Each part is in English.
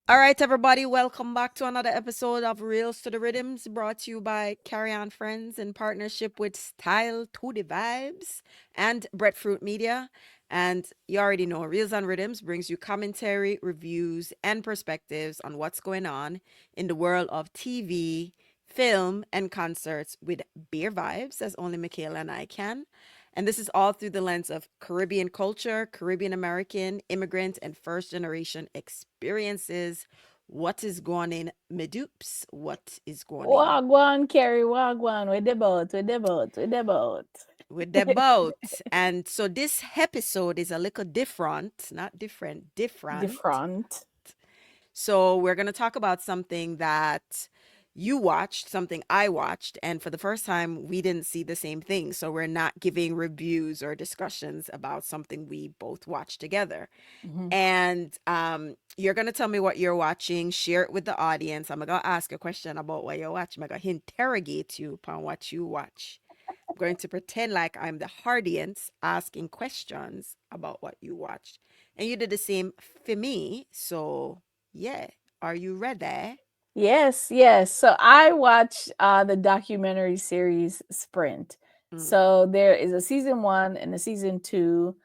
All right, everybody, welcome back to another episode of Reels to the Rhythms, brought to you by Carry On Friends in partnership with Style to the Vibes and Breadfruit Media. And you already know Reels and Rhythms brings you commentary, reviews, and perspectives on what's going on in the world of TV, film, and concerts with beer vibes, as only Michaela and I can. And this is all through the lens of Caribbean culture, Caribbean American, immigrant, and first generation experiences. What is going in, Medoops? What is going in Wagwan, Carrie, Wagwan, with the boat. with the boat? And so this episode is a little different, not different, different. Different. So we're going to talk about something that you watched, something I watched, and for the first time, we didn't see the same thing. So we're not giving reviews or discussions about something we both watched together. Mhm. And you're gonna tell me what you're watching, share it with the audience. I'm gonna ask a question about what you're watching. I'm gonna interrogate you upon what you watch. I'm going to pretend like I'm the audience asking questions about what you watched. And you did the same for me. So yeah. Are you ready? Yes, yes. So I watched the documentary series Sprint. Mm. So there is a season one and a season two.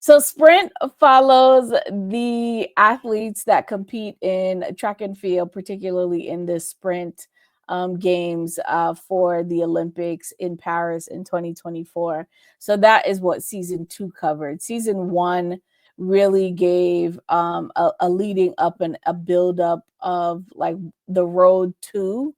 So Sprint follows the athletes that compete in track and field, particularly in the sprint games for the Olympics in Paris in 2024. So that is what season two covered. Season one really gave a leading up and a build up of like the road to.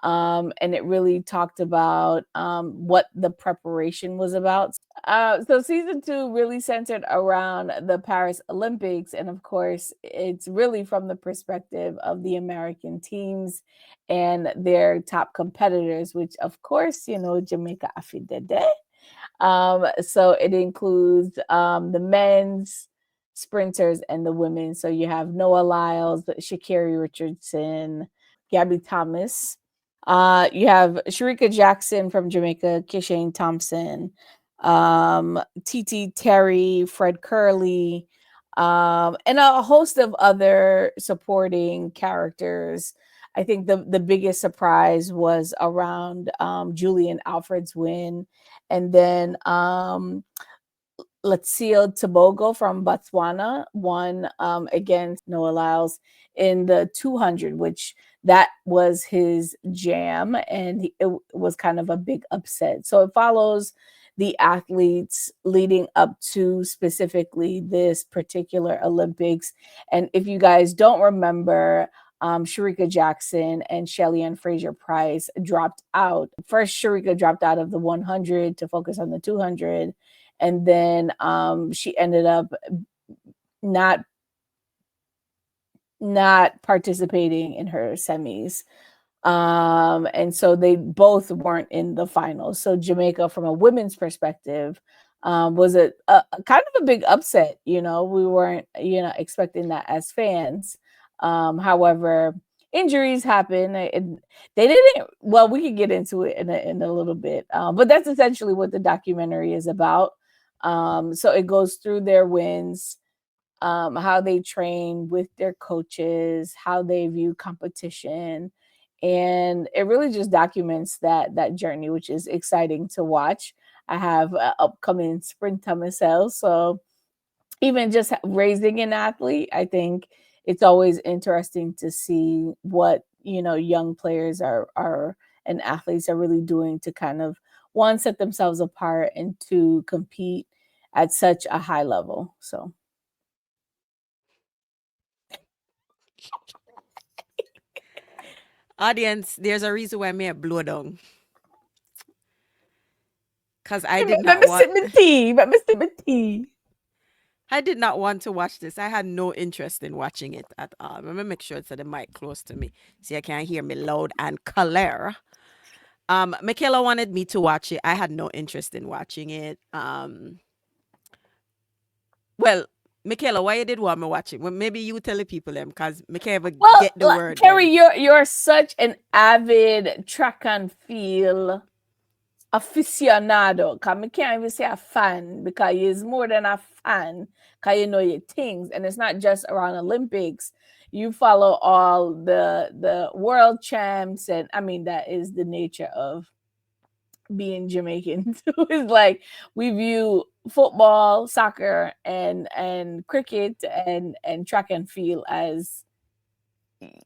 And it really talked about what the preparation was about. So season two really centered around the Paris Olympics, and of course, it's really from the perspective of the American teams and their top competitors, which of course, Jamaica Afidede. So it includes the men's sprinters and the women. So you have Noah Lyles, Shakari Richardson, Gabby Thomas. You have Sharika Jackson from Jamaica, Kishane Thompson, TT Terry, Fred Curley, and a host of other supporting characters. I think the biggest surprise was around Julian Alfred's win, and then Latsio Tobogo from Botswana won against Noah Lyles in the 200, which that was his jam, and it was kind of a big upset. So it follows the athletes leading up to specifically this particular Olympics. And if you guys don't remember, Sharika Jackson and Shelly Ann Fraser Price dropped out. First, Sharika dropped out of the 100 to focus on the 200, and then she ended up not not participating in her semis. And so they both weren't in the finals. So Jamaica, from a women's perspective, was a kind of a big upset. We weren't expecting that as fans. However, injuries happen. They didn't. Well, we could get into it in a little bit, but that's essentially what the documentary is about. So it goes through their wins, how they train with their coaches, how they view competition, and it really just documents that journey, which is exciting to watch. I have an upcoming sprinter myself, so even just raising an athlete, I think it's always interesting to see what young players are and athletes are really doing to kind of one set themselves apart and to compete at such a high level. So Audience, there's a reason why me a blow down. Cause I did let not me want sip my tea. Let me sip my tea. I did not want to watch this. I had no interest in watching it at all. Let me make sure it's the mic close to me so I can hear me loud and clear. Michaela wanted me to watch it. I had no interest in watching it. Well, Michaela, why you did want me watch it? Well, maybe you tell the people them, cause me can't even Well, get the word Kerry, them. you're such an avid track and field aficionado. Cause me can't even say a fan because you're more than a fan. Cause you know your things, and it's not just around Olympics. you follow all the world champs, and I mean that is the nature of being Jamaican. So it's like we view football, soccer, and cricket and track and field as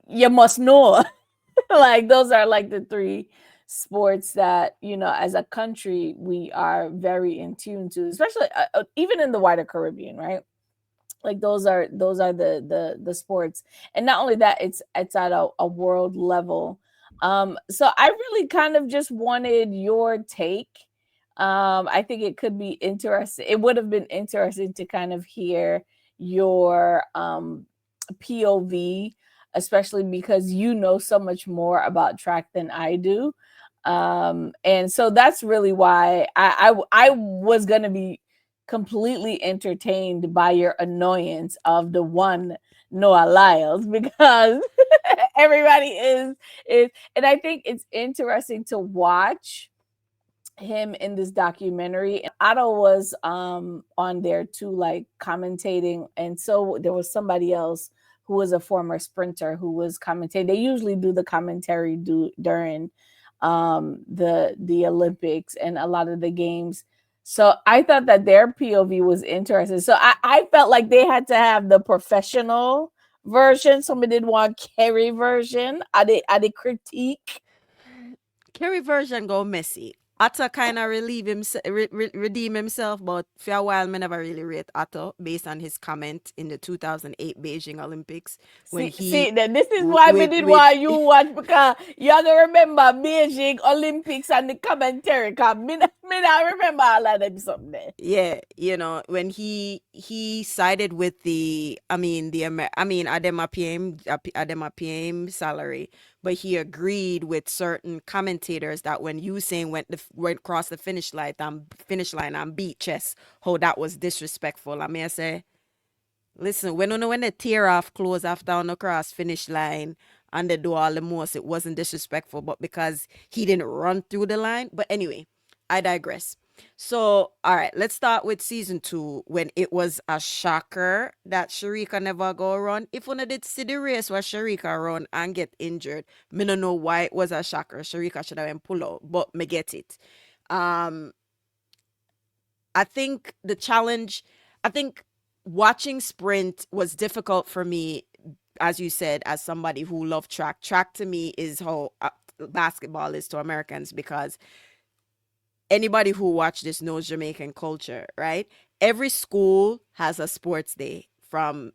you must know. Like those are like the three sports that, as a country we are very in tune to, especially even in the wider Caribbean, right? Like those are the sports, and not only that, it's at a world level. So I really kind of just wanted your take. I think it could be interesting, it would have been interesting to kind of hear your POV, especially because you know so much more about track than I do. And so that's really why I was gonna be completely entertained by your annoyance of the one Noah Lyles, because everybody is, and I think it's interesting to watch him in this documentary. Otto was on there too, like commentating, and so there was somebody else who was a former sprinter who was commentating. They usually do the commentary during the Olympics and a lot of the games. So I thought that their POV was interesting. So I felt like they had to have the professional version. Somebody did want Kerry version. Are they critique? Kerry version go messy. Atta kind of redeem himself, but for a while, me never really rate Atta based on his comment in the 2008 Beijing Olympics when See, he then this is why we did with why you watch, because you have to remember Beijing Olympics and the commentary. Cause me not remember all of them something there. yeah, when he sided with Adema PM salary, but he agreed with certain commentators that when Usain went across the finish line and beat chess, how that was disrespectful. I may say, listen, when they tear off clothes after on the cross finish line and they do all the most, it wasn't disrespectful, but because he didn't run through the line. But anyway, I digress. So, all right, let's start with season 2 when it was a shocker that Sharika never go run. If one did see the race where Sharika run and get injured, me don't know why it was a shocker. Sharika should have been pull out, but me get it. Um, I think the challenge, I think watching sprint was difficult for me, as you said, as somebody who loved track. Track to me is how basketball is to Americans, because anybody who watched this knows Jamaican culture, right? Every school has a sports day, from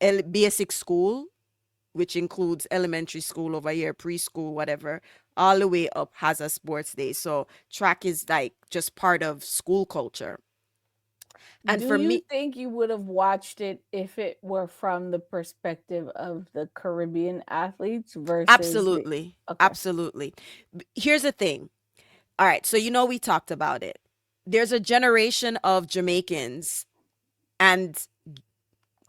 basic school, which includes elementary school over here, preschool, whatever, all the way up has a sports day. So track is like just part of school culture. And Do for you me, think you would have watched it if it were from the perspective of the Caribbean athletes versus the? absolutely. Okay. Absolutely. Here's the thing. All right. So, we talked about it. There's a generation of Jamaicans and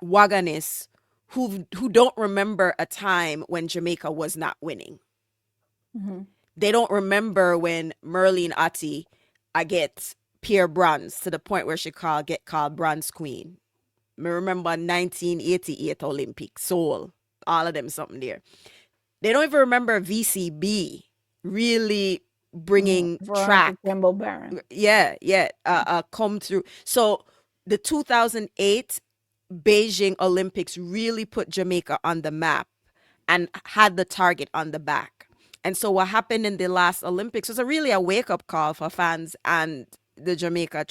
Waganis who don't remember a time when Jamaica was not winning. Hmm. They don't remember when Merlene Ati I get Pierre Bronze to the point where she get called Bronze Queen. Me remember 1988 Olympic, Seoul, all of them something there. They don't even remember VCB really Hmm. bringing Veronica track. Campbell Barron. Yeah, yeah, come through. So the 2008 Beijing Olympics really put Jamaica on the map and had the target on the back. And so what happened in the last Olympics was really a wake up call for fans and the Jamaica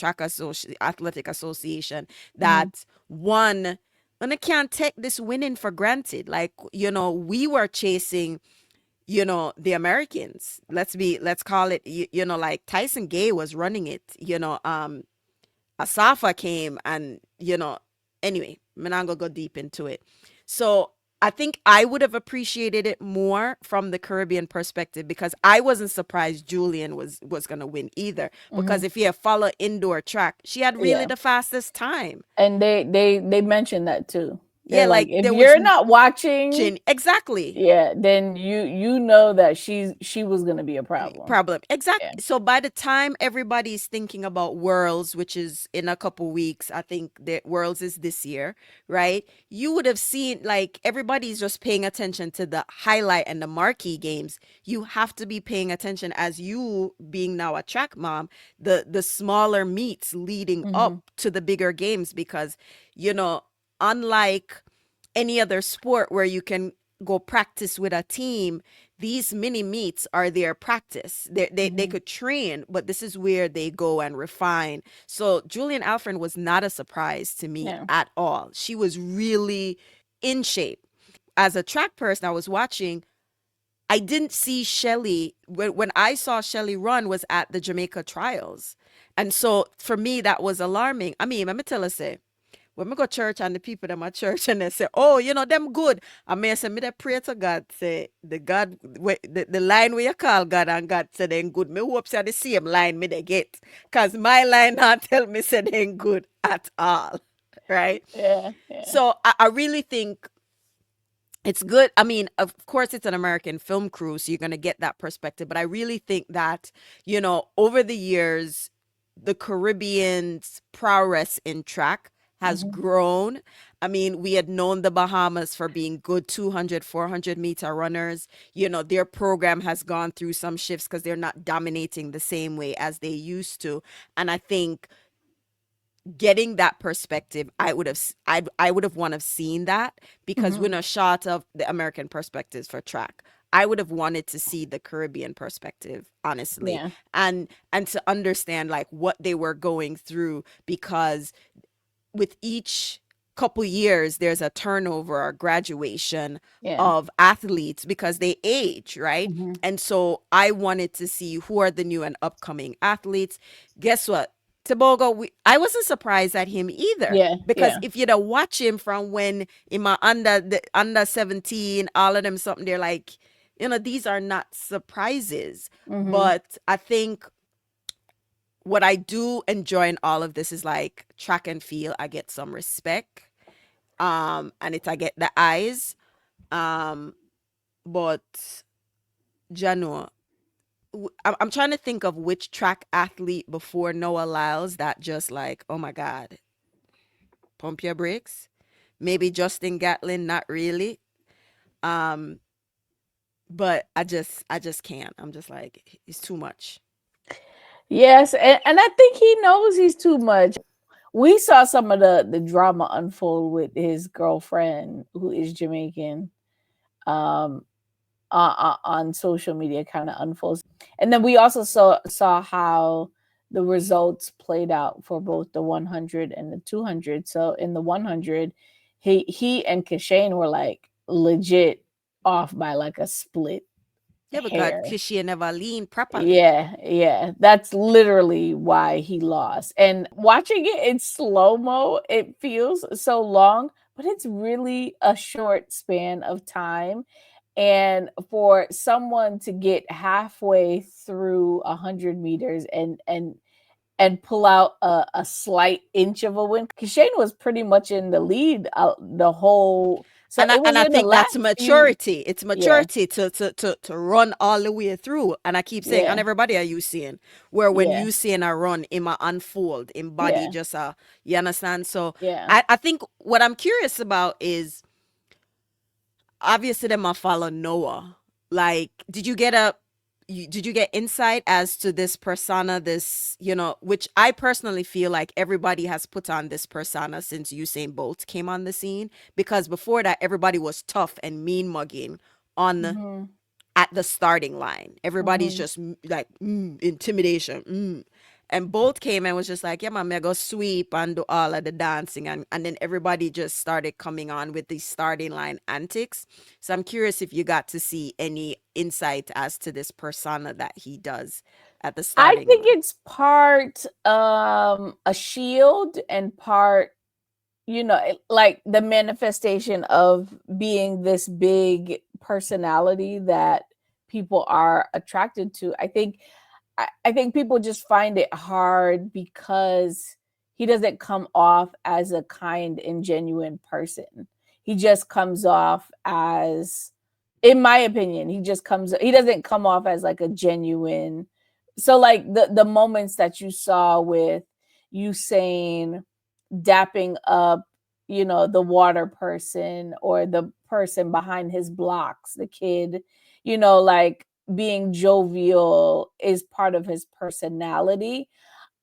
Athletic Association, Hmm. that one, and I can't take this winning for granted. Like, we were chasing, the Americans. Let's call it, like Tyson Gay was running it, Asafa came and, anyway, I'm not gonna go deep into it. So I think I would have appreciated it more from the Caribbean perspective, because I wasn't surprised Julian was gonna win either. Hmm. Because if you follow indoor track, she had really Yeah, the fastest time. and they mentioned that too. Yeah, They're like, like if there was you're not watching, exactly. yeah, then you know that she was gonna be a problem. Problem. Yeah. Exactly. So by the time everybody's thinking about Worlds, which is in a couple weeks, I think the Worlds is this year, right? You would have seen like everybody's just paying attention to the highlight and the marquee games. You have to be paying attention as you being now a track mom, the smaller meets leading Mm-hmm. up to the bigger games because, you know, unlike any other sport where you can go practice with a team, these mini meets are their practice. They Mm-hmm. could train, but this is where they go and refine. So Julian Alfred was not a surprise to me Yeah. at all. She was really in shape. As a track person, I was watching. I didn't see Shelly when I saw Shelly run was at the Jamaica trials. And so for me, that was alarming. I mean, let me tell you, say, when we go church and the people them at church and they say, oh, you know, them good. I may say, me they pray to God, say, the God, the line where you call God and God say they ain't good. Me hope say the same line me they get. Because my line not tell me say they ain't good at all. Right? Yeah. Yeah. So I really think it's good. I mean, of course, it's an American film crew, so you're going to get that perspective. But I really think that, you know, over the years, the Caribbean's prowess in track has Mm-hmm. grown. I mean, we had known the Bahamas for being good 200, 400-meter runners. You know, their program has gone through some shifts because they're not dominating the same way as they used to. And I think getting that perspective, I would have want to seen that because we're Mm-hmm. not short of the American perspectives for track. I would have wanted to see the Caribbean perspective, honestly, Yeah. and to understand like what they were going through because with each couple years there's a turnover or graduation Yeah. of athletes because they age, right? Mm-hmm. And so I wanted to see who are the new and upcoming athletes. Guess what? Tobogo, I wasn't surprised at him either Yeah. because Yeah. if you'd have watched him from when in my under 17, all of them something, they're like, you know, these are not surprises. Mm-hmm. But I think what I do enjoy in all of this is like track and field. I get some respect. And it's I get the eyes. Um, but Jano, I'm trying to think of which track athlete before Noah Lyles that just like, oh my God, pump your brakes. Maybe Justin Gatlin, not really. Um, but I just can't. I'm just like, it's too much. Yes, and I think he knows he's too much. We saw some of the drama unfold with his girlfriend, who is Jamaican, um, on social media, kind of unfolds, and then we also saw how the results played out for both the 100 and the 200. So in the 100, he and Kashane were like legit off by like a split Yeah, but God, hair. Kishy never lean properly. Yeah, yeah. That's literally why he lost. And watching it in slow-mo, it feels so long, but it's really a short span of time. And for someone to get halfway through 100 meters and pull out a slight inch of a win, because Shane was pretty much in the lead the whole. So And it was I in the think that's last few. maturity. It's Yeah, maturity to run all the way through. And I keep saying, and yeah, everybody are you seeing where when yeah, you seeing a run, in my unfold, in body yeah, just you understand? So yeah. I think what I'm curious about is obviously them I follow Noah. Like, did you get insight as to this persona, this, you know, which I personally feel like everybody has put on this persona since Usain Bolt came on the scene, because before that everybody was tough and mean mugging on Mhm, at the starting line. Everybody's mhm. just like intimidation. And Bolt came and was just like, yeah, man, me go sweep and do all of the dancing. And then everybody just started coming on with these starting line antics. So I'm curious if you got to see any insight as to this persona that he does at the I starting think line. it's part a shield and part, like the manifestation of being this big personality that people are attracted to. I think people just find it hard because he doesn't come off as a kind and genuine person. he just comes off as, in my opinion, he doesn't come off as like a genuine. So like the moments that you saw with Usain dapping up, the water person or the person behind his blocks, the kid, like being jovial is part of his personality.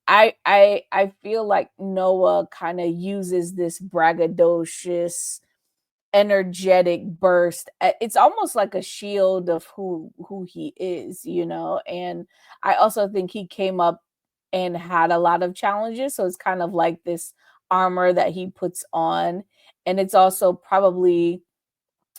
I feel like Noah kind of uses this braggadocious, energetic burst. It's almost like a shield of who he is. And I also think he came up and had a lot of challenges, so it's kind of like this armor that he puts on, and it's also probably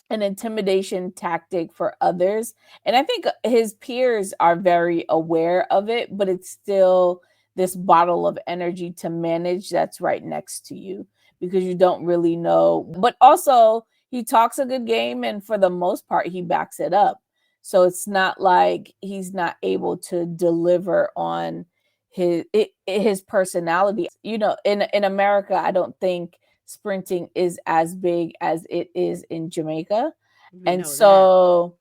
an intimidation tactic for others. And I think his peers are very aware of it, but it's still this bottle of energy to manage that's right next to you, because you don't really know. But also, he talks a good game, and for the most part, he backs it up. So it's not like he's not able to deliver on his personality. In America, I don't think sprinting is as big as it is in Jamaica. We And know that. so,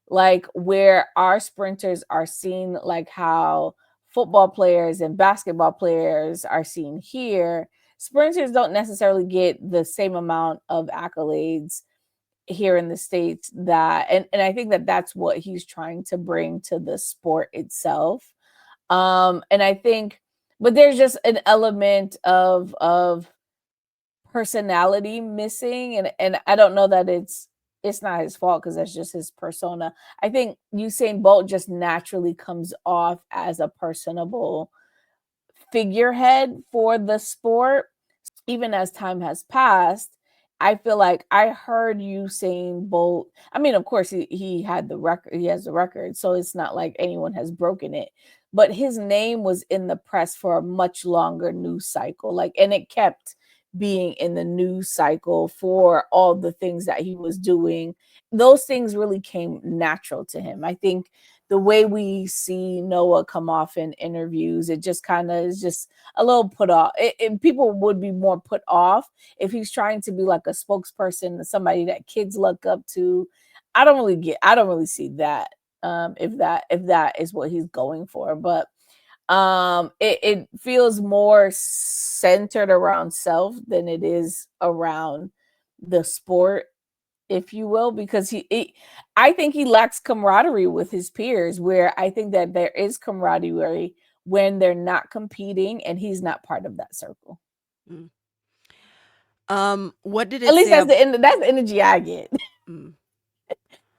like, where our sprinters are seen, like how football players and basketball players are seen here, sprinters don't necessarily get the same amount of accolades here in the States. And I think that that's what he's trying to bring to the sport itself. And I think, but there's just an element of personality missing, and I don't know that it's not his fault, because that's just his persona. I think Usain Bolt just naturally comes off as a personable figurehead for the sport. Even as time has passed, I feel like I heard Usain Bolt. I mean, of course, he had the record. He has the record, so it's not like anyone has broken it. But his name was in the press for a much longer news cycle, and it kept being in the news cycle for all the things that he was doing. Those things really came natural to him. I think the way we see Noah come off in interviews, it just kind of is just a little put off. People would be more put off if he's trying to be like a spokesperson, somebody that kids look up to. I don't really see that. If that is what he's going for, but it feels more centered around self than it is around the sport, if you will, because I think he lacks camaraderie with his peers, where I think that there is camaraderie when they're not competing and he's not part of that circle. Mm. What did At it least say? that's the energy I get. Mm,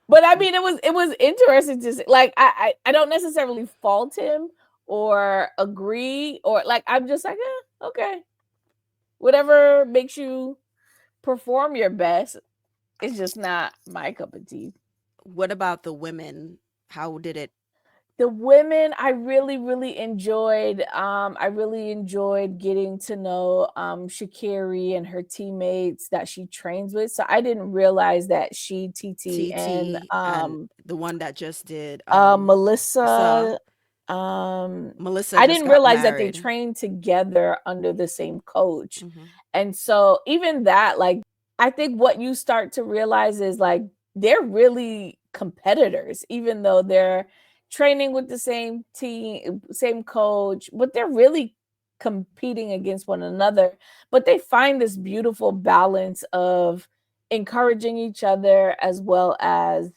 But I mm. mean, it was interesting to see. Like, I don't necessarily fault him or agree, or like, I'm just like, okay, whatever makes you perform your best. It's just not my cup of tea. What about the women? How did it? The women, I really enjoyed getting to know Shakiri and her teammates that she trains with. So I didn't realize that she, TT, and TT and the one that just did saw Melissa, um Melissa I just didn't got realize that they married. trained together under the same coach. Hmm. And so even that, like, I think what you start to realize is, like, they're really competitors, even though they're training with the same team, same coach, but they're really competing against one another. But they find this beautiful balance of encouraging each other, as well as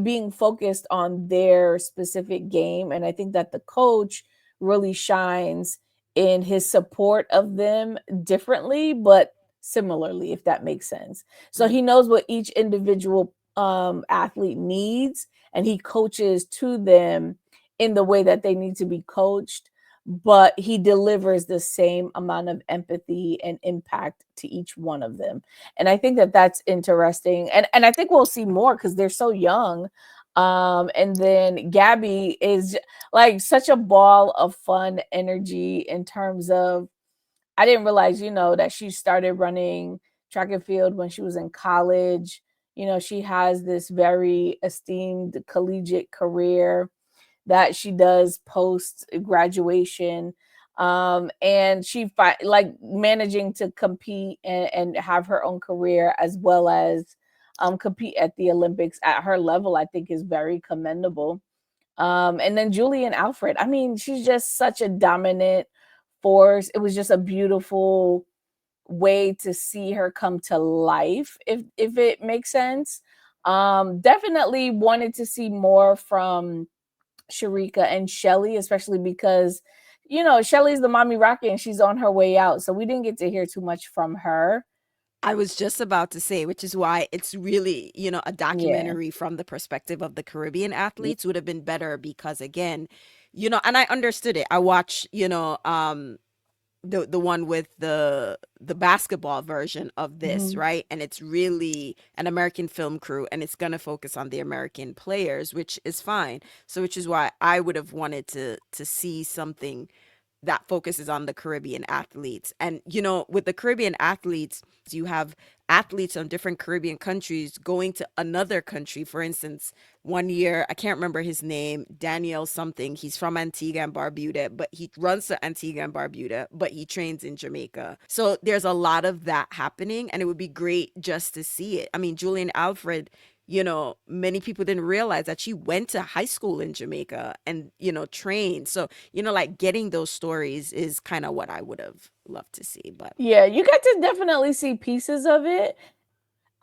being focused on their specific game. And I think that the coach really shines in his support of them differently, but similarly, if that makes sense. So Mm. he knows what each individual athlete needs, and he coaches to them in the way that they need to be coached, but he delivers the same amount of empathy and impact to each one of them. And I think that that's interesting, and I think we'll see more because they're so young. And then Gabby is like such a ball of fun energy, in terms of, I didn't realize, that she started running track and field when she was in college. She has this very esteemed collegiate career that she does post graduation. And like managing to compete and have her own career as well as compete at the Olympics at her level, I think is very commendable. And then Julie and Alfred, I mean, she's just such a dominant force. It was just a beautiful way to see her come to life, if it makes sense. Definitely wanted to see more from Sharika and Shelly, especially because, Shelly's the mommy rocket and she's on her way out. So we didn't get to hear too much from her. I was just about to say, which is why it's really, a Yeah. documentary from the perspective of the Caribbean athletes would have been better because again, and I understood it. I watched, the one with the basketball version of this, Mhm. right? And it's really an American film crew and it's going to focus on the American players, which is fine. So which is why I would have wanted to see something that focuses on the Caribbean athletes. And, with the Caribbean athletes, you have athletes from different Caribbean countries going to another country. For instance, one year, I can't remember his name, Daniel something. He's from Antigua and Barbuda, but he runs to Antigua and Barbuda, but he trains in Jamaica. So there's a lot of that happening, and it would be great just to see it. I mean, Julian Alfred, many people didn't realize that she went to high school in Jamaica and, trained. So, like getting those stories is kind of what I would have loved to see. But Yeah, you got to definitely see pieces of it.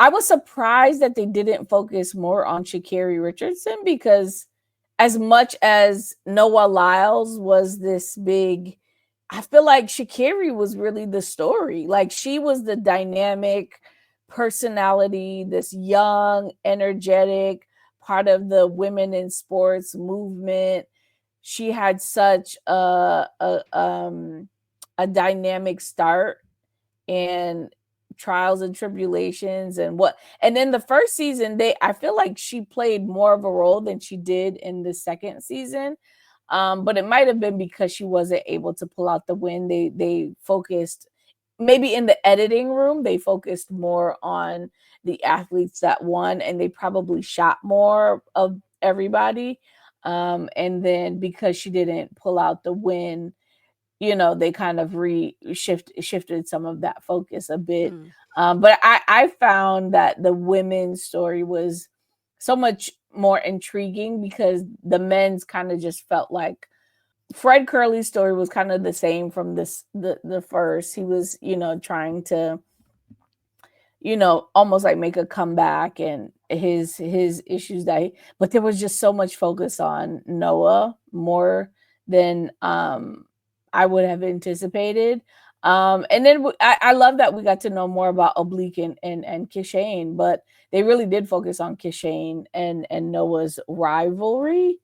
I was surprised that they didn't focus more on Sha'Carri Richardson because as much as Noah Lyles was this big, I feel like Sha'Carri was really the story. Like she was the dynamic personality, this young, energetic part of the women in sports movement. She had such a dynamic start and trials and tribulations and then the first season, they I feel like she played more of a role than she did in the second season. But it might have been because she wasn't able to pull out the win. They focused, maybe in the editing room, they focused more on the athletes that won, and they probably shot more of everybody. And then because she didn't pull out the win, they kind of shifted some of that focus a bit. mm, But I found that the women's story was so much more intriguing because the men's kind of just felt like Fred Curley's story was kind of the same from the first. He was, trying to, almost like make a comeback, and his issues but there was just so much focus on Noah, more than I would have anticipated. And then I love that we got to know more about Oblique and Kishane, but they really did focus on Kishane and Noah's rivalry.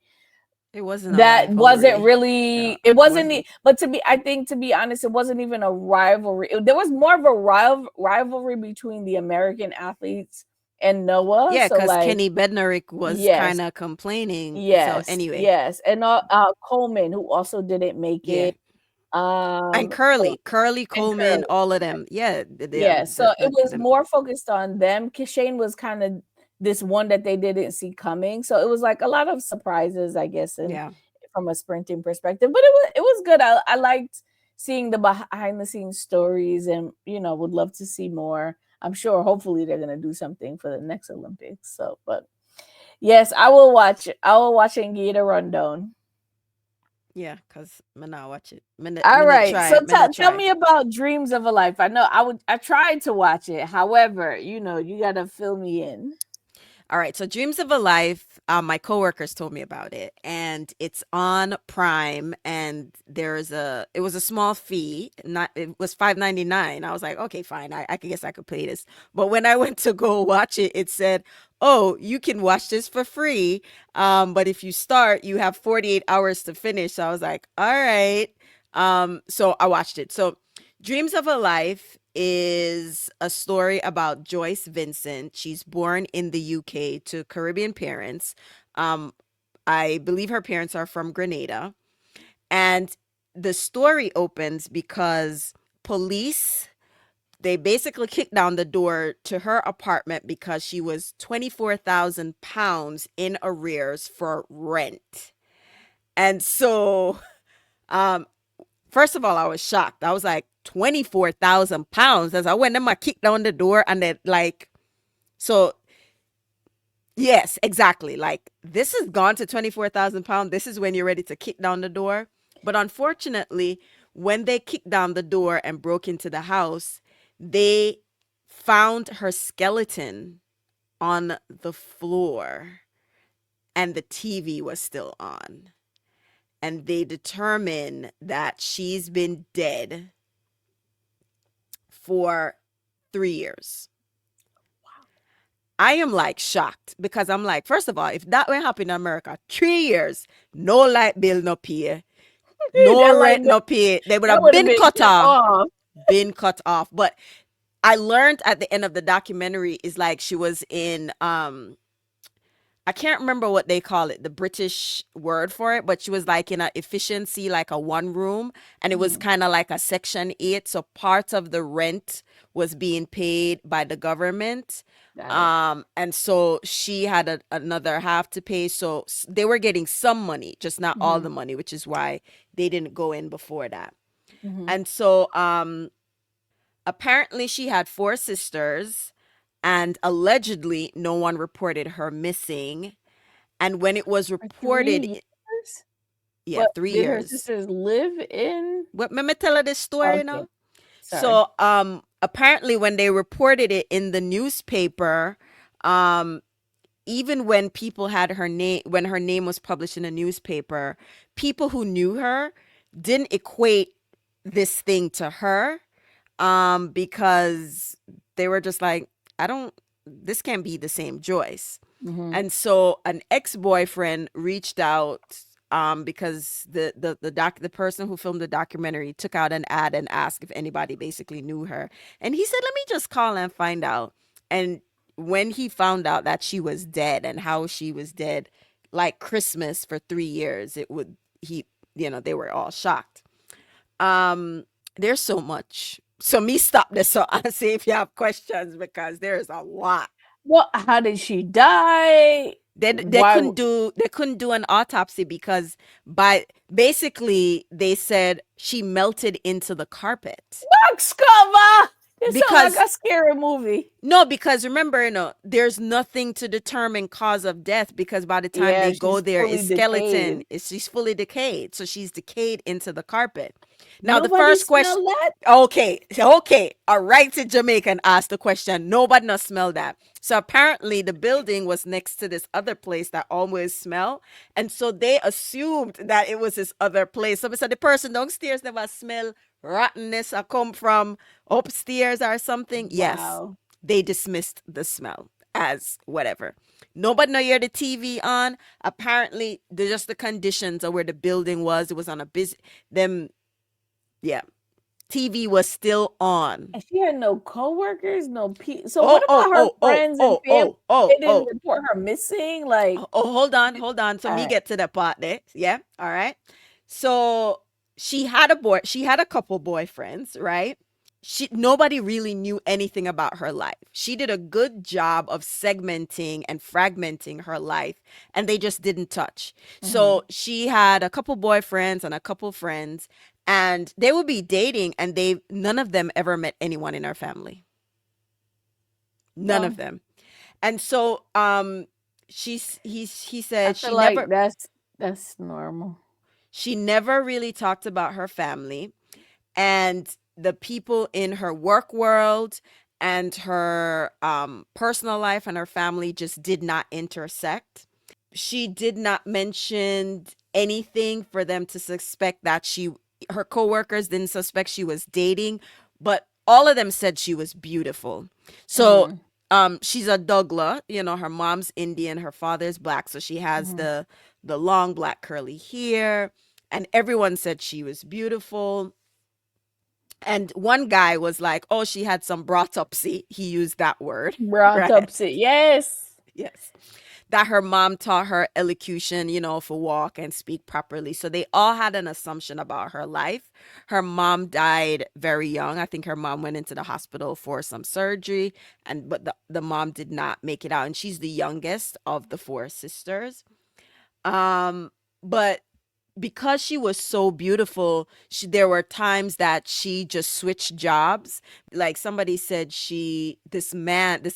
it wasn't a That wasn't rivalry. really, it It wasn't wasn't. but I think, to be honest, it wasn't even a rivalry. There was more of a rivalry between the American athletes and Noah. Yeah, So because like, Kenny Bednarik was yes, kind of complaining. So yes, anyway, yes. And Coleman, who also didn't make yeah. it. And So, Curly and Coleman, Curly. all of them. Yeah, Yeah, so it was more focused on them. Kishane was kind of this one that they didn't see coming. So it was like a lot of surprises, I guess, and yeah. from a sprinting perspective. But it was good. I liked seeing the behind the scenes stories, and would love to see more. I'm sure hopefully they're gonna do something for the next Olympics. So, but yes, I will watch it. I will watch and get a rundown. Yeah, because me not watch it. All right. So Me not tell try. me about Dreams of a Life. I tried to watch it. However, you gotta fill me in. All right, so Dreams of a Life, my coworkers told me about it, and it's on Prime, and it was a small fee, not it was $5.99. I was like, okay, fine, I guess I could pay this. But when I went to go watch it, it said, oh, you can watch this for free, but if you start, you have 48 hours to finish. So I was like, all right, so I watched it. So Dreams of a Life is a story about Joyce Vincent. She's born in the UK to Caribbean parents. Um, I believe her parents are from Grenada. And the story opens because police, they basically kicked down the door to her apartment because she was 24,000 pounds in arrears for rent. And so um First of all, I was shocked. I was like, 24,000 pounds. As I went, them I kicked down the door and then like, so yes, exactly. Like this has gone to 24,000 pounds. This is when you're ready to kick down the door. But unfortunately, when they kicked down the door and broke into the house, they found her skeleton on the floor and the TV was still on. And they determine that she's been dead for 3 years. I am like shocked because I'm like, first of all, if that were happen in America, 3 years, no light bill no pay, no That like rent no pay, they would that have would have been been cut cut off, off. been cut off. But I learned at the end of the documentary is like she was in I can't remember what they call it, the British word for it, but she was like in a efficiency, like a one room, and it was Mhm. kind of like a section 8. So part of the rent was being paid by the government. Got it. And so she had another half to pay. So they were getting some money, just not all the Mhm. money, which is why they didn't go in before that. Mhm. And so apparently she had four sisters, and allegedly no one reported her missing. And when it was For 3 reported, years? yeah, But three did her years. sisters live in What, let me tell her this story Okay, now. sorry. So apparently when they reported it in the newspaper, um even when people had her name, when her name was published in a newspaper, people who knew her didn't equate this thing to her, because they were just like, I don't, this can't be the same Joyce. Mhm. And so an ex-boyfriend reached out, because the person who filmed the documentary took out an ad and asked if anybody basically knew her. And he said, "Let me just call and find out." And when he found out that she was dead and how she was dead, like Christmas for 3 years, it would he they were all shocked. Um there's so much. So me stop this so I see if you have questions because there's a lot. Well, how did she die? They Why couldn't do an autopsy because by basically they said she melted into the carpet. box cover? This sound like Because a scary movie. no, because remember, there's nothing to determine cause of death because by the time Yeah, they go she's there, fully is decayed. skeleton is she's fully decayed. So she's decayed into the carpet. Now the Nobody first question. smell that? Okay, okay. All right to Jamaica and ask the question. Nobody not smell that. So apparently the building was next to this other place that always smell. And so they assumed that it was this other place. So the person downstairs never smell rottenness or come from upstairs or something. Yes, Wow. they dismissed the smell as whatever. Nobody know you had the TV on. Apparently, just the conditions of where the building was. It was on a busy them. Yeah, TV was still on. And she had no coworkers, no so Oh, what oh, about her oh, oh, friends and oh, family? oh, oh, They didn't oh. report her missing? Like, Oh, hold on, hold on. So all me right. get to the part there. Yeah. All right. So she had a boy. She had a couple boyfriends, right? Nobody really knew anything about her life. She did a good job of segmenting and fragmenting her life, and they just didn't touch. Mhm. So she had a couple boyfriends and a couple friends, and they would be dating, and they none of them ever met anyone in her family. None of Well, them. And so he I said feel like that's normal. she never really talked about her family, and the people in her work world and her personal life and her family just did not intersect. She did not mention anything for them to suspect that her coworkers didn't suspect she was dating, but all of them said she was beautiful. So Mhm. she's a Douglas, her mom's Indian, her father's black, so she has Mhm. the long black curly hair, and everyone said she was beautiful. And one guy was like, "Oh, she had some broughtopsy." He used that word, Brought right? up sick. Yes. Yes. That her mom taught her elocution, for walk and speak properly. So they all had an assumption about her life. Her mom died very young. I think her mom went into the hospital for some surgery, and but the mom did not make it out. And she's the youngest of the four sisters. Um, but because she was so beautiful, there were times that she just switched jobs. Like somebody said, this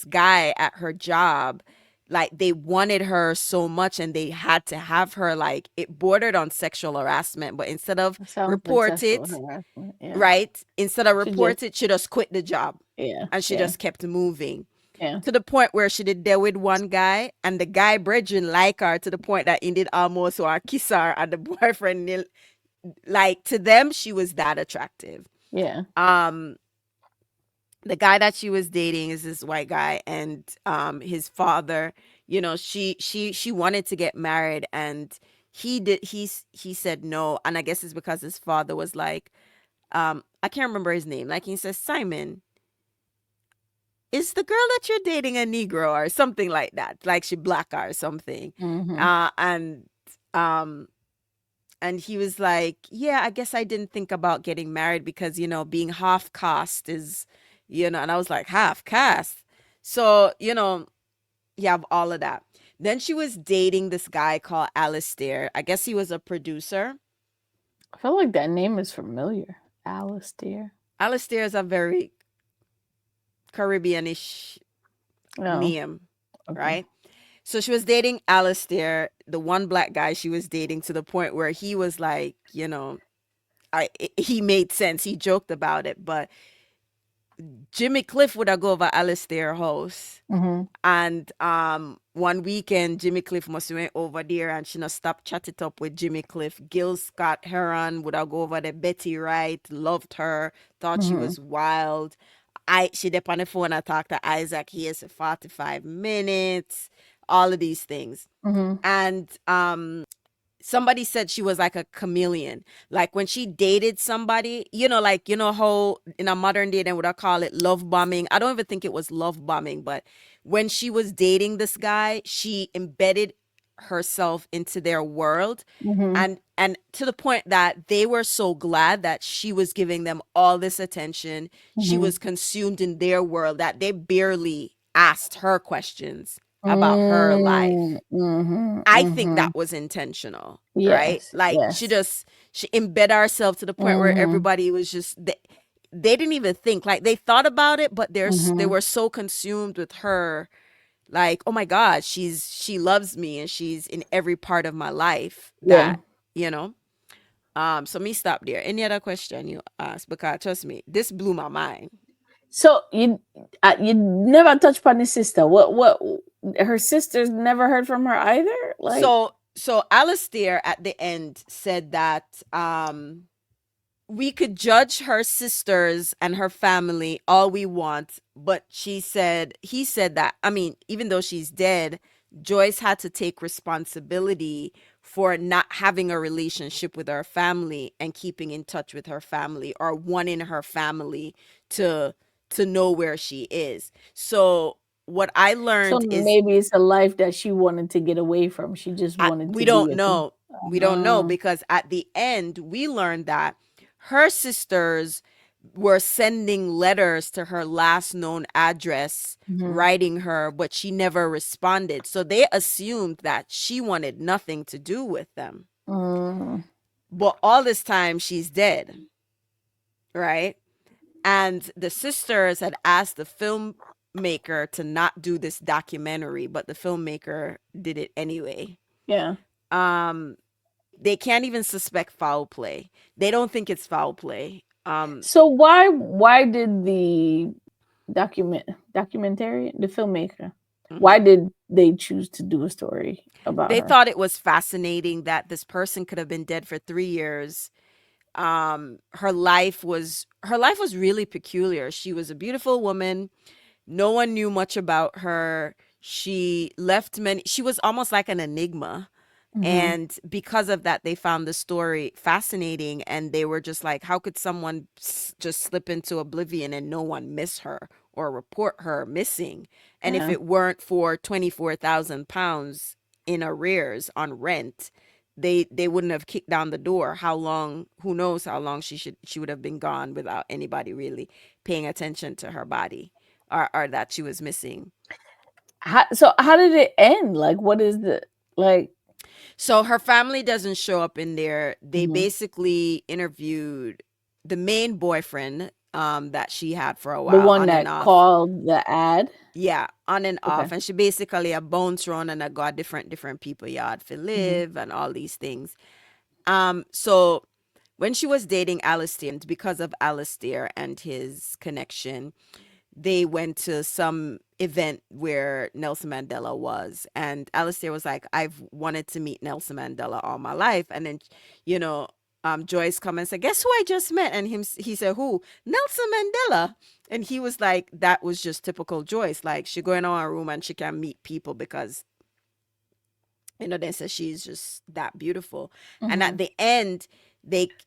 guy at her job, like they wanted her so much and they had to have her, like it bordered on sexual harassment, but instead of It sounds like report sexual it, harassment. Yeah. right? Instead of She just report it, she just quit the job yeah, and she yeah, just kept moving yeah. to the point where she did there with one guy and the guy brethren like her to the point that he did almost or kiss her and the boyfriend like to them she was that attractive. Yeah. um the guy that she was dating is this white guy, and his father, she wanted to get married, and he said no, and I guess it's because his father was like, I can't remember his name, like he says, Simon, is the girl that you're dating a Negro or something like that, like she black or something. Mhm. Uh and and he was like, yeah, I guess I didn't think about getting married because being half caste is, and I was like, half caste. So you have all of that. Then she was dating this guy called Alistair. I guess he was a producer. I feel like that name is familiar. Alistair. Alistair is a very Caribbeanish Oh, name, okay. right? So she was dating Alistair, the one black guy she was dating, to the point where he was like, he made sense. He joked about it, but Jimmy Cliff would have go over Alistair house. Mhm. And one weekend Jimmy Cliff must went over there and she not stopped chat it up with Jimmy Cliff. Gil Scott Heron would have go over there. Betty Wright loved her, thought she Mhm. was wild. She dep on the phone and talked to Isaac Hayes for 45 minutes, all of these things. Mhm. And somebody said she was like a chameleon. Like when she dated somebody, like how in a modern day they would I call it love bombing. I don't even think it was love bombing, but when she was dating this guy, she embedded herself into their world, Mhm. and to the point that they were so glad that she was giving them all this attention. She Mhm. was consumed in their world that they barely asked her questions about her Mm, life. mhm. I think Mhm. that was intentional, right? Yes. Like Yes. she embed herself to the point where Mhm. everybody was just they didn't even think, like they thought about it, but they Mhm. were so consumed with her, like, oh my god, she loves me and she's in every part of my life, Yeah. that you know so me stop there. Any other question you ask, because trust me, this blew my mind. So you never touched upon his sister. What her sisters never heard from her either? Like So Alistair at the end said that we could judge her sisters and her family all we want, but he said that, I mean, even though she's dead, Joyce had to take responsibility for not having a relationship with her family and keeping in touch with her family, or wanting her family to know where she is. So what I so learned is, maybe it's a life that she wanted to get away from. She just wanted we to be don't a con- know. We don't know because at the end we learned that her sisters were sending letters to her last known address, Mhm. writing her, but she never responded. So they assumed that she wanted nothing to do with them. Mm, But all this time she's dead, right? And the sisters had asked the filmmaker to not do this documentary, but the filmmaker did it anyway. yeah. Um they can't even suspect foul play. They don't think it's foul play. So why did the documentary the filmmaker why Mhm. did they choose to do a story about They her? thought it was fascinating that this person could have been dead for 3 years. Her life was really peculiar. She was a beautiful woman. No one knew much about her. She was almost like an enigma. Mhm. And because of that, they found the story fascinating. And they were just like, how could someone just slip into oblivion and no one miss her or report her missing? And if Yeah. it weren't for 24,000 pounds in arrears on rent, they wouldn't have kicked down the door. How long, who knows how long she would have been gone without anybody really paying attention to her body, or that she was missing. So how did it end? Like what is the like So her family doesn't show up in there. They Hmm. basically interviewed the main boyfriend that she had for a The while, one on and that off. called the ad. Yeah, on and Okay. off. And she basically a bounce around and I got different people yard for Hmm. live and all these things. So when she was dating Alistair, and because of Alistair and his connection, they went to some event where Nelson Mandela was. And Alistair was like, I've wanted to meet Nelson Mandela all my life. And then, you know, Joyce come and said, guess who I just met? And he said, who? Nelson Mandela. And he was like, that was just typical Joyce. Like she go in our room and she can meet people because they say she's just that beautiful. And Hmm. at the end,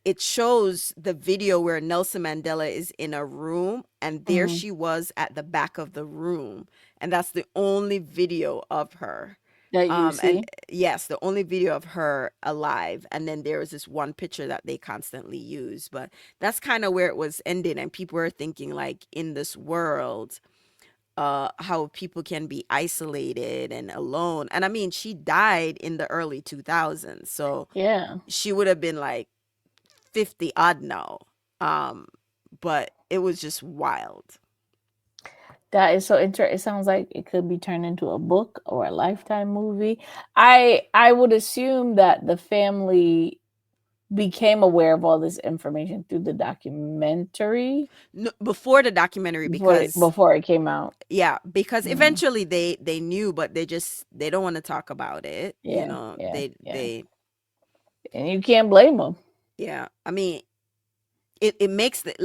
it shows the video where Nelson Mandela is in a room and there Hmm. she was at the back of the room. And that's the only video of her. That you And see. yes, the only video of her alive. And then there was this one picture that they constantly use. But that's kind of where it was ending. And people were thinking, like, in this world, how people can be isolated and alone. And I mean, she died in the early 2000s, so Yeah. she would have been like 50 odd now. Um, but it was just wild. That is so interesting. It sounds like it could be turned into a book or a Lifetime movie. I would assume that the family became aware of all this information through the documentary No, before the documentary, because before it came out. yeah, because Mm. eventually they knew, but they don't want to talk about it. Yeah, yeah, yeah. They And you can't blame them. yeah. I mean, it makes the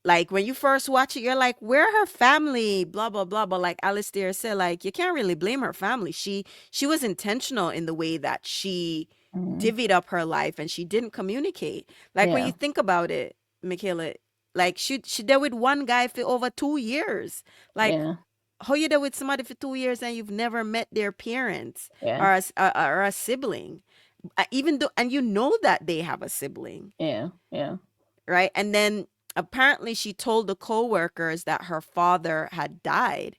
like when you first watch it, you're like, where her family, blah blah blah. But like Alistair said, like you can't really blame her family. She was intentional in the way that she Hmm. divvied up her life and she didn't communicate. Like when you Yeah, think about it, Michaela, like she there with one guy for over 2 years. Like yeah, how you there with somebody for 2 years and you've never met their parents yeah, or or a sibling, even though, and you know that they have a sibling, yeah, yeah. right? And then apparently she told the coworkers that her father had died.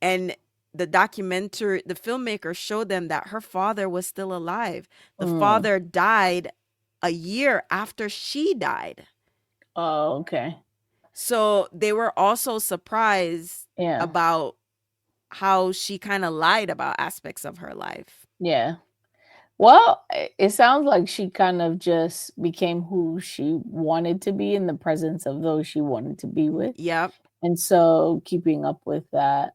And the filmmaker showed them that her father was still alive. The Mm. father died a year after she died. Oh, okay. So they were also surprised Yeah, about how she kind of lied about aspects of her life. yeah. Well, it sounds like she kind of just became who she wanted to be in the presence of those she wanted to be with. Yep. And so keeping up with that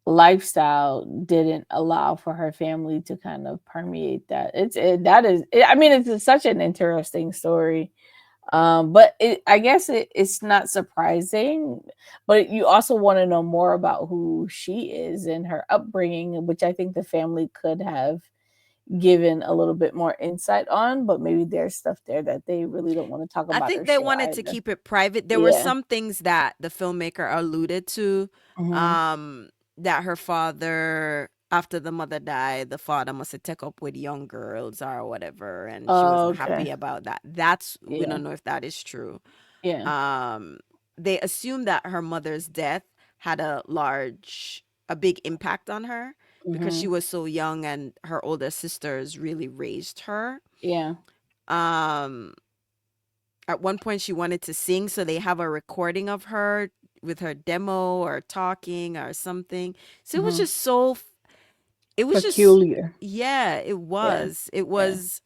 lifestyle didn't allow for her family to kind of permeate that. That is I mean such an interesting story. But I guess it's not surprising, but you also want to know more about who she is and her upbringing, which I think the family could have given a little bit more insight on, but maybe there's stuff there that they really don't want to talk I about or think they share wanted to either. keep it private. There were Yeah. some things that the filmmaker alluded to, Hmm. um, that her father, after the mother died, the father must have take up with young girls or whatever, and she Oh, wasn't okay. happy about that. That's we Yeah. don't know if that is true. Yeah. Um, they assume that her mother's death had a big impact on her because she Hmm. was so young and her older sisters really raised her. Yeah. Um, at one point she wanted to sing, so they have a recording of her with her demo or talking or something. So Hmm. it was just Peculiar. yeah, it Yeah. was. It Yeah. was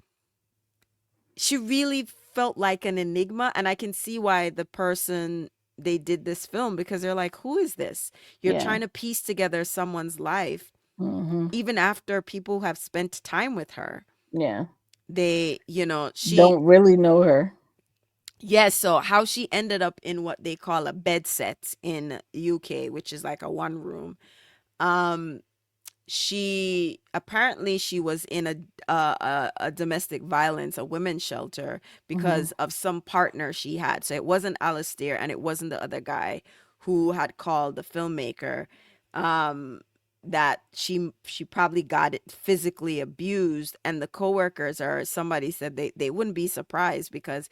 she really felt like an enigma, and I can see why the person they did this film, because they're like, who is this? You're Yeah. trying to piece together someone's life Hmm. even after people have spent time with her. Yeah. They, she Don't really know her. yes, so how she ended up in what they call a bed set in UK, which is like a one room. Um she was in a domestic violence, a women's shelter, Hmm. because of some partner she had. So it wasn't Alistair and it wasn't the other guy who had called the filmmaker, um that she probably got it physically abused. And the coworkers or somebody said they wouldn't be surprised because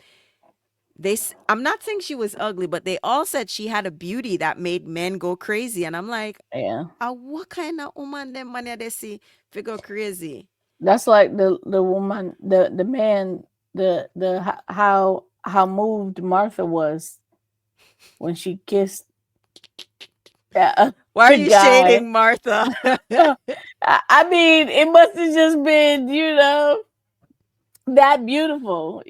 I'm not saying she was ugly, but they all said she had a beauty that made men go crazy. And I'm like, Yeah. what kind of woman them man they see fi go crazy? That's like the woman, the man, how moved Martha was when she kissed Why are the you guy. shading Martha? I mean, it must have just been, that beautiful,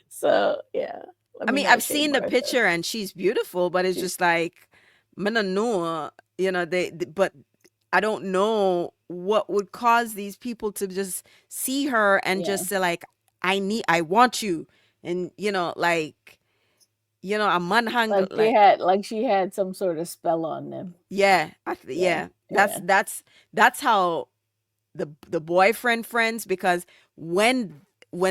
So yeah, let I me mean, not I've shade seen the Martha. picture and she's beautiful, but it's She, just like, I don't know, but I don't know what would cause these people to just see her and yeah, just say like, I want you, and a manhang like, like she had some sort of spell on them. yeah, Yeah, yeah, yeah. that's how the boyfriend friends, because when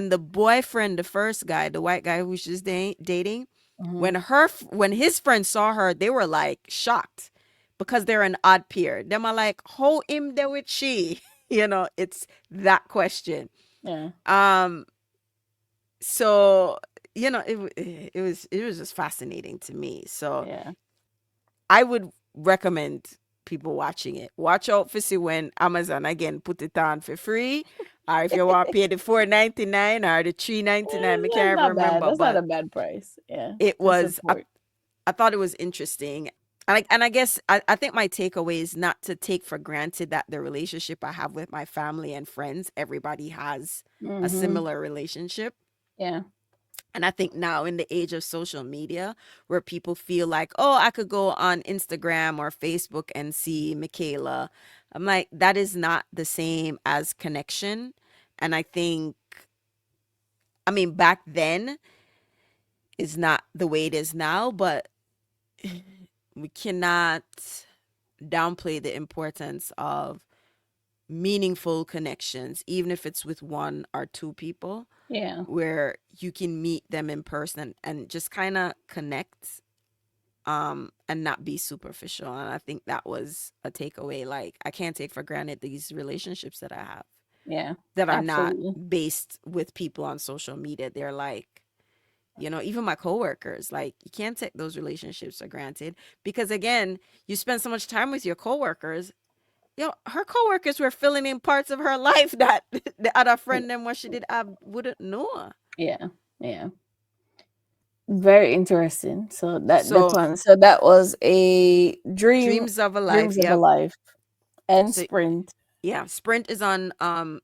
the boyfriend, the first guy, the white guy who's just dating, Hmm. when his friends saw her, they were like shocked because they're an odd pair. Them are like, how him there with she? It's that question. Yeah, Um, so it was just fascinating to me. So yeah. I would recommend people watching it. Watch out for see when Amazon again put it on for free, or if you want to pay the 4.99 or the 3.99. I That's can't not bad. remember, That's not but a bad price. Yeah, it to was. I, support. I thought it was interesting. And I guess I think my takeaway is not to take for granted that the relationship I have with my family and friends, everybody has a Hmm. similar relationship. Yeah, And I think now in the age of social media, where people feel like, oh, I could go on Instagram or Facebook and see Michaela, I'm like, that is not the same as connection. And I think, I mean, back then is not the way it is now, but we cannot downplay the importance of meaningful connections, even if it's with one or two people, yeah, where you can meet them in person and just kind of connect, and not be superficial. And I think that was a takeaway. Like, I can't take for granted these relationships that I have yeah. that are not Absolutely. based with people on social media. They're like, even my coworkers, like, you can't take those relationships for granted, because again, you spend so much time with your coworkers. Her coworkers were filling in parts of her life that the other friend them what she did I wouldn't know. Yeah, yeah. Very interesting. So that So one. So that was a Dreams of a Life, dreams of a yep. life, and So sprint yeah, Sprint is on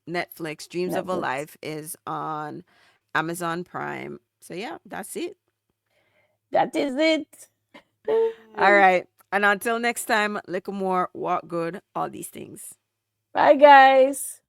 Netflix. Dreams of a Netflix. Life is on Amazon Prime. So yeah, that's it. That is it. All right. And until next time, little more, walk good, all these things. Bye, guys.